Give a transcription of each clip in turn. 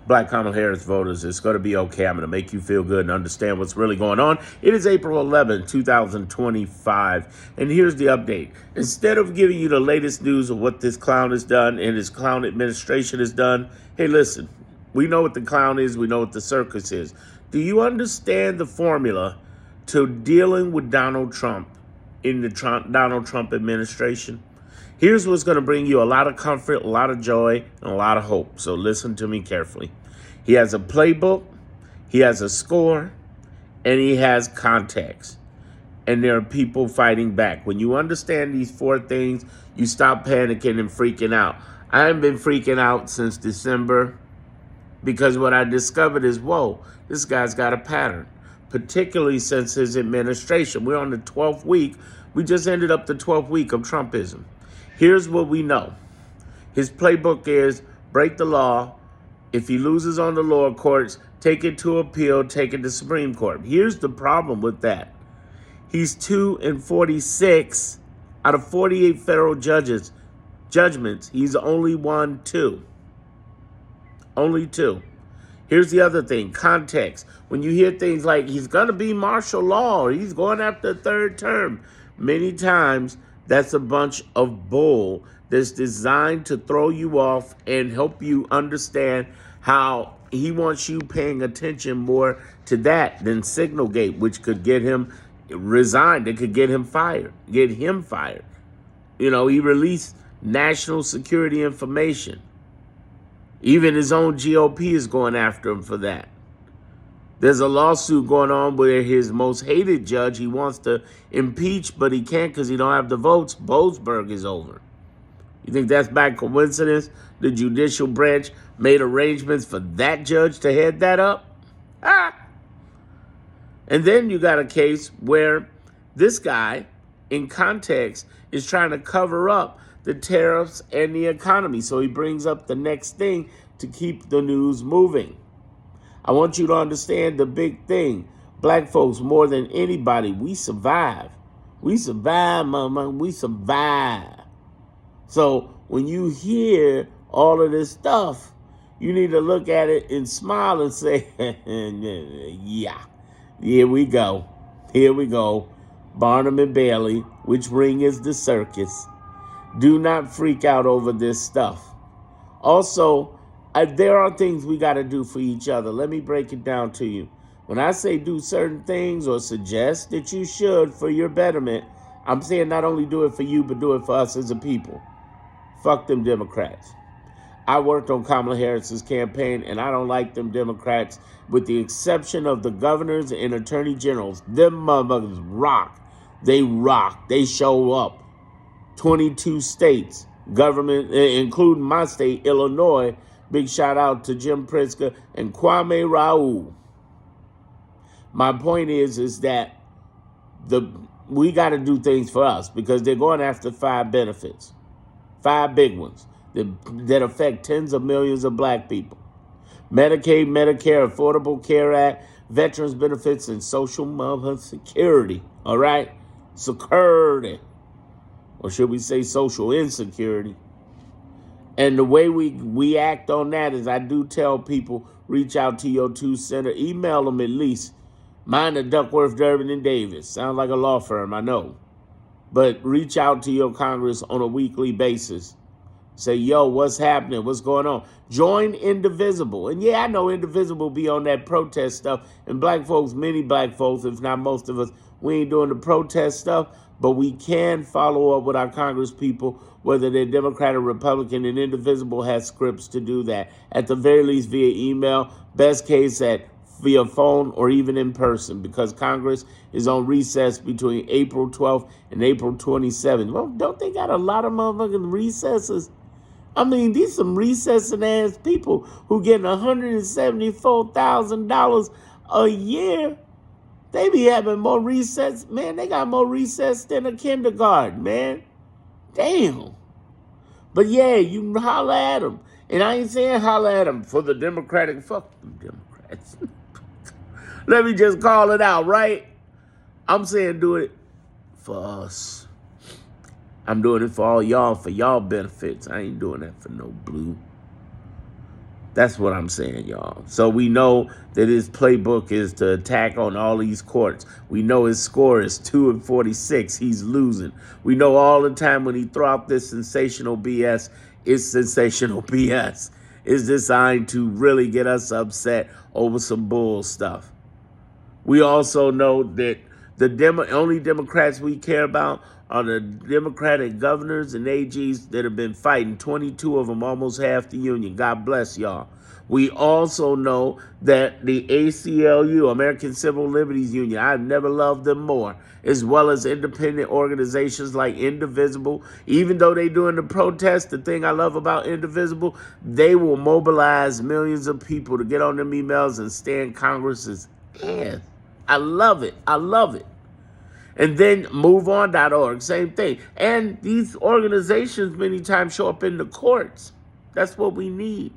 Black Kamala Harris voters, it's going to be okay. I'm going to make you feel good and understand what's really going on. It is April 11, 2025, and here's the update. Instead of giving you the latest news of what this clown has done and his clown administration has done, hey, listen, we know what the clown is. We know what the circus is. Do you understand the formula to dealing with Donald Trump in the Donald Trump administration? Here's what's going to bring you a lot of comfort, a lot of joy, and a lot of hope. So listen to me carefully. He has a playbook, he has a score, and he has context. And there are people fighting back. When you understand these four things, you stop panicking and freaking out. I haven't been freaking out since December because what I discovered is, whoa, this guy's got a pattern, particularly since his administration. We're on the 12th week. We just ended up the 12th week of Trumpism. Here's what we know. His playbook is break the law. If he loses on the lower courts, take it to appeal, take it to Supreme Court. Here's the problem with that. He's 2 and 46 out of 48 federal judgments. He's only won 2. Only 2. Here's the other thing, context. When you hear things like he's going to be martial law, or he's going after a third term, many times that's a bunch of bull that's designed to throw you off and help you understand how he wants you paying attention more to that than Signalgate, which could get him resigned. It could get him fired. You know, he released national security information. Even his own GOP is going after him for that. There's a lawsuit going on where his most hated judge, he wants to impeach, but he can't because he don't have the votes. Boasberg is over. You think that's by coincidence? The judicial branch made arrangements for that judge to head that up? And then you got a case where this guy, in context, is trying to cover up the tariffs and the economy. So he brings up the next thing to keep the news moving. I want you to understand the big thing. Black folks, more than anybody, we survive. We survive, mama. We survive. So when you hear all of this stuff, you need to look at it and smile and say, yeah, here we go. Here we go. Barnum and Bailey, which ring is the circus. Do not freak out over this stuff. Also, there are things we got to do for each other. Let me break it down to you. When I say do certain things or suggest that you should for your betterment, I'm saying not only do it for you, but do it for us as a people. Fuck them Democrats. I worked on Kamala Harris's campaign, and I don't like them Democrats, with the exception of the governors and attorney generals. Them motherfuckers rock. They rock. They show up. 22 states, government, including my state, Illinois. Big shout out to Jim Pritzker and Kwame Raoul. My point is that we got to do things for us because they're going after 5 benefits, 5 big ones that affect tens of millions of black people. Medicaid, Medicare, Affordable Care Act, Veterans Benefits, and Social Security. All right? Security. Or should we say social insecurity? And the way we act on that is I do tell people, reach out to your 2 center, email them at least. Mine are Duckworth, Durbin, and Davis. Sounds like a law firm, I know. But reach out to your Congress on a weekly basis. Say, yo, what's happening? What's going on? Join Indivisible. And yeah, I know Indivisible be on that protest stuff. And black folks, many black folks, if not most of us, we ain't doing the protest stuff. But we can follow up with our Congress people, whether they're Democrat or Republican, and Indivisible has scripts to do that. At the very least via email, best case via phone or even in person, because Congress is on recess between April 12th and April 27th. Well, don't they got a lot of motherfucking recesses? I mean, these some recessing ass people who getting $174,000 a year. They be having more recess. Man, they got more recess than a kindergarten, man. Damn. But yeah, you can holler at them. And I ain't saying holler at them for the Democratic. Fuck them Democrats. Let me just call it out, right? I'm saying do it for us. I'm doing it for all y'all, for y'all benefits. I ain't doing that for no blue. That's what I'm saying, y'all. So we know that his playbook is to attack on all these courts. We know his score is 2-46. He's losing. We know all the time when he throw out this sensational BS, it's sensational BS. It's designed to really get us upset over some bull stuff. We also know that the only Democrats we care about are the Democratic governors and AGs that have been fighting, 22 of them, almost half the union. God bless y'all. We also know that the ACLU, American Civil Liberties Union, I've never loved them more, as well as independent organizations like Indivisible. Even though they're doing the protest, the thing I love about Indivisible, they will mobilize millions of people to get on them emails and stand Congress's ass. I love it. I love it. And then MoveOn.org, same thing. And these organizations many times show up in the courts. That's what we need.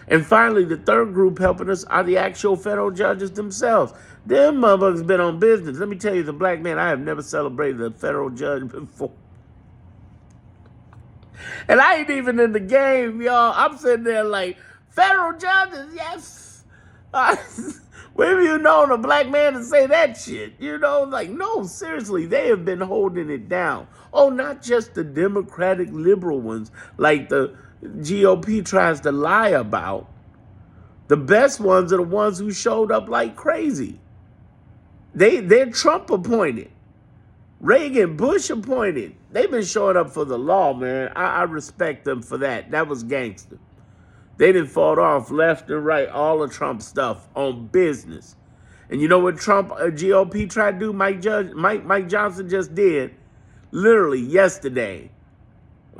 And finally, the third group helping us are the actual federal judges themselves. Them motherfuckers been on business. Let me tell you, as a black man, I have never celebrated a federal judge before. And I ain't even in the game, y'all. I'm sitting there like, federal judges, yes. When have you known a black man to say that shit? You know, like, no, seriously, they have been holding it down. Oh, not just the Democratic liberal ones, like the GOP tries to lie about. The best ones are the ones who showed up like crazy. They're Trump appointed. Reagan, Bush appointed. They've been showing up for the law, man. I respect them for that. That was gangster. They done fought off left and right all of Trump's stuff on business. And you know what Trump, GOP tried to do? Mike Johnson just did, literally yesterday.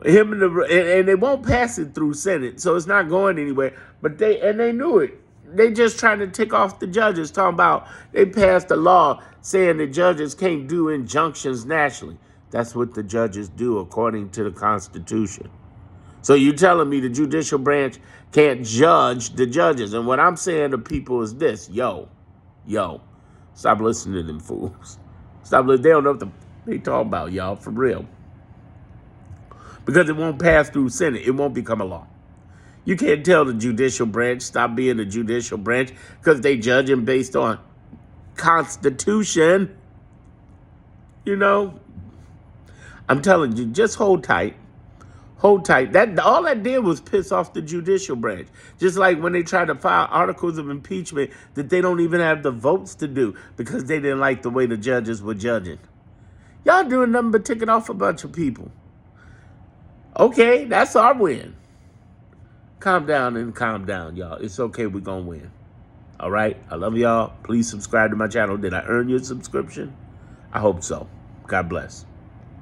Him and they won't pass it through Senate, so it's not going anywhere. But they knew it. They just trying to tick off the judges, talking about they passed a law saying the judges can't do injunctions nationally. That's what the judges do according to the Constitution. So you telling me the judicial branch can't judge the judges? And what I'm saying to people is this: yo, stop listening to them fools. Stop listening. They don't know what they talking about, y'all, for real. Because it won't pass through Senate. It won't become a law. You can't tell the judicial branch stop being the judicial branch because they judging based on Constitution. You know, I'm telling you, just hold tight. Hold tight. That all that did was piss off the judicial branch. Just like when they tried to file articles of impeachment that they don't even have the votes to do because they didn't like the way the judges were judging. Y'all doing nothing but ticking off a bunch of people. Okay, that's our win. Calm down, y'all. It's okay. We're going to win. All right? I love y'all. Please subscribe to my channel. Did I earn your subscription? I hope so. God bless.